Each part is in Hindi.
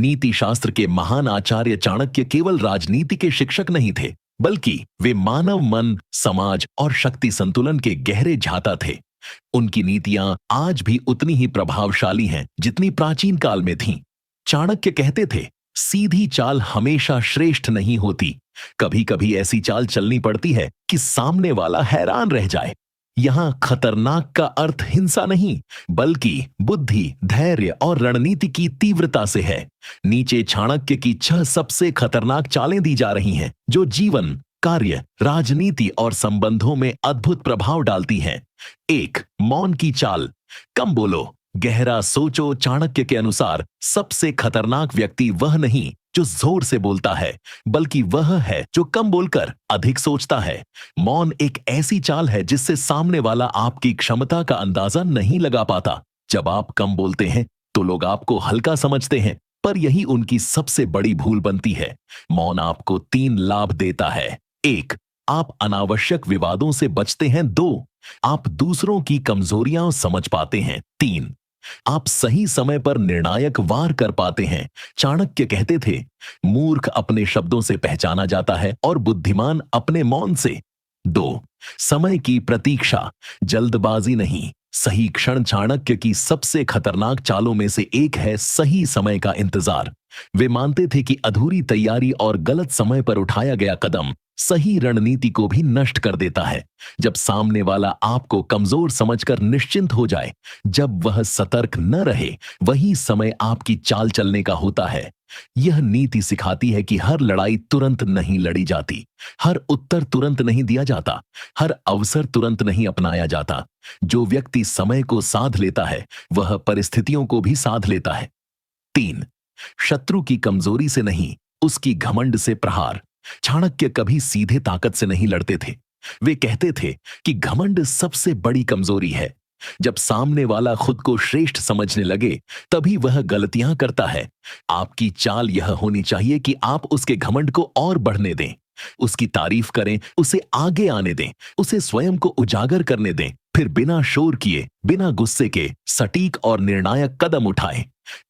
नीति शास्त्र के महान आचार्य चाणक्य केवल राजनीति के शिक्षक नहीं थे, बल्कि वे मानव मन, समाज और शक्ति संतुलन के गहरे झाता थे। उनकी नीतियां आज भी उतनी ही प्रभावशाली हैं जितनी प्राचीन काल में थीं। चाणक्य कहते थे, सीधी चाल हमेशा श्रेष्ठ नहीं होती, कभी कभी ऐसी चाल चलनी पड़ती है कि सामने वाला हैरान रह जाए। यहां खतरनाक का अर्थ हिंसा नहीं, बल्कि बुद्धि, धैर्य और रणनीति की तीव्रता से है। नीचे चाणक्य की 6 सबसे खतरनाक चालें दी जा रही हैं, जो जीवन, कार्य, राजनीति और संबंधों में अद्भुत प्रभाव डालती हैं। 1. मौन की चाल। कम बोलो, गहरा सोचो। चाणक्य के अनुसार सबसे खतरनाक व्यक्ति वह नहीं जो जोर से बोलता है, बल्कि वह है जो कम बोलकर अधिक सोचता है। मौन एक ऐसी चाल है जिससे सामने वाला आपकी क्षमता का अंदाजा नहीं लगा पाता। जब आप कम बोलते हैं तो लोग आपको हल्का समझते हैं, पर यही उनकी सबसे बड़ी भूल बनती है। मौन आपको 3 लाभ देता है। 1. आप अनावश्यक विवादों से बचते हैं। 2. आप दूसरों की कमजोरियां समझ पाते हैं। 3. आप सही समय पर निर्णायक वार कर पाते हैं। चाणक्य कहते थे, मूर्ख अपने शब्दों से पहचाना जाता है और बुद्धिमान अपने मौन से। 2. समय की प्रतीक्षा, जल्दबाजी नहीं, सही क्षण। चाणक्य की सबसे खतरनाक चालों में से एक है सही समय का इंतजार। वे मानते थे कि अधूरी तैयारी और गलत समय पर उठाया गया कदम सही रणनीति को भी नष्ट कर देता है। जब सामने वाला आपको कमजोर समझकर निश्चिंत हो जाए, जब वह सतर्क न रहे, वही समय आपकी चाल चलने का होता है। यह नीति सिखाती है कि हर लड़ाई तुरंत नहीं लड़ी जाती, हर उत्तर तुरंत नहीं दिया जाता, हर अवसर तुरंत नहीं अपनाया जाता। जो व्यक्ति समय को साध लेता है, वह परिस्थितियों को भी साध लेता है। 3. शत्रु की कमजोरी से नहीं, उसकी घमंड से प्रहार। चाणक्य कभी सीधे ताकत से नहीं लड़ते थे। वे कहते थे कि घमंड सबसे बड़ी कमजोरी है। जब सामने वाला खुद को श्रेष्ठ समझने लगे, तभी वह गलतियां करता है। आपकी चाल यह होनी चाहिए कि आप उसके घमंड को और बढ़ने दें, उसकी तारीफ करें, उसे आगे आने दें, उसे स्वयं को उजागर करने दें, फिर बिना शोर किए, बिना गुस्से के सटीक और निर्णायक कदम उठाएं।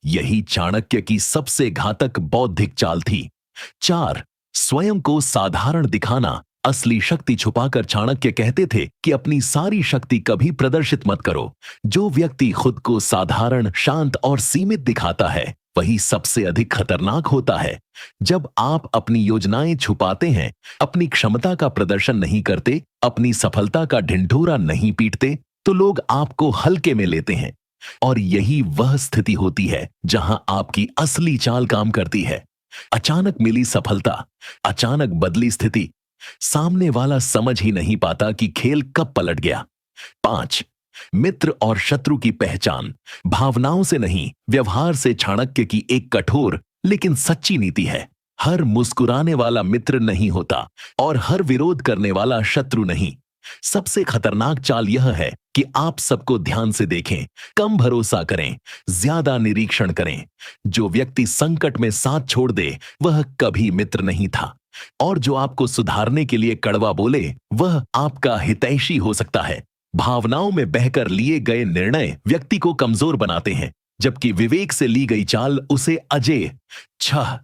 यही चाणक्य की सबसे घातक बौद्धिक चाल थी। 4. स्वयं को साधारण दिखाना, असली शक्ति छुपाकर। चाणक्य कहते थे कि अपनी सारी शक्ति कभी प्रदर्शित मत करो। जो व्यक्ति खुद को साधारण, शांत और सीमित दिखाता है, वही सबसे अधिक खतरनाक होता है। जब आप अपनी योजनाएं छुपाते हैं, अपनी क्षमता का प्रदर्शन नहीं करते, अपनी सफलता का ढिंढोरा नहीं पीटते, तो लोग आपको हल्के में लेते हैं। और यही वह स्थिति होती है जहां आपकी असली चाल काम करती है। अचानक मिली सफलता, अचानक बदली स्थिति, सामने वाला समझ ही नहीं पाता कि खेल कब पलट गया। 5. मित्र और शत्रु की पहचान। भावनाओं से नहीं, व्यवहार से चाणक्य की एक कठोर लेकिन सच्ची नीति है। हर मुस्कुराने वाला मित्र नहीं होता और हर विरोध करने वाला शत्रु नहीं। सबसे खतरनाक चाल यह है कि आप सबको ध्यान से देखें, कम भरोसा करें, ज्यादा निरीक्षण करें। जो व्यक्ति संकट में साथ छोड़ दे, वह कभी मित्र नहीं था। और जो आपको सुधारने के लिए कड़वा बोले, वह आपका हितैषी हो सकता है। भावनाओं में बहकर लिए गए निर्णय व्यक्ति को कमजोर बनाते हैं, जबकि विवेक से ली गई चाल उसे अजेय। 6.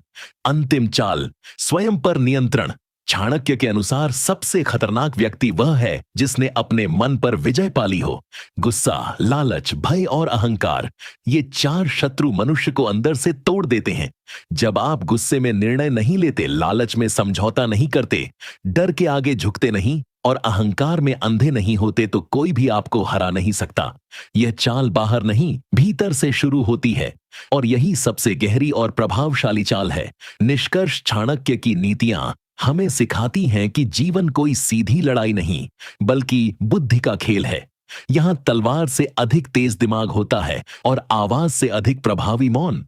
अंतिम चाल, स्वयं पर नियंत्रण। चाणक्य के अनुसार सबसे खतरनाक व्यक्ति वह है जिसने अपने मन पर विजय पाली हो। गुस्सा, लालच, भय और अहंकार, ये 4 शत्रु मनुष्य को अंदर से तोड़ देते हैं। जब आप गुस्से में निर्णय नहीं लेते, लालच में समझौता नहीं करते, डर के आगे झुकते नहीं और अहंकार में अंधे नहीं होते, तो कोई भी आपको हरा नहीं सकता। यह चाल बाहर नहीं, भीतर से शुरू होती है, और यही सबसे गहरी और प्रभावशाली चाल है। निष्कर्ष, चाणक्य की नीतियां हमें सिखाती हैं कि जीवन कोई सीधी लड़ाई नहीं, बल्कि बुद्धि का खेल है। यहां तलवार से अधिक तेज दिमाग होता है और आवाज से अधिक प्रभावी मौन।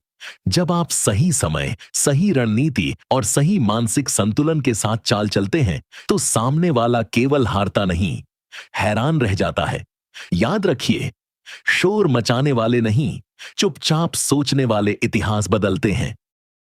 जब आप सही समय, सही रणनीति और सही मानसिक संतुलन के साथ चाल चलते हैं, तो सामने वाला केवल हारता नहीं, हैरान रह जाता है। याद रखिए, शोर मचाने वाले नहीं, चुपचाप सोचने वाले इतिहास बदलते हैं।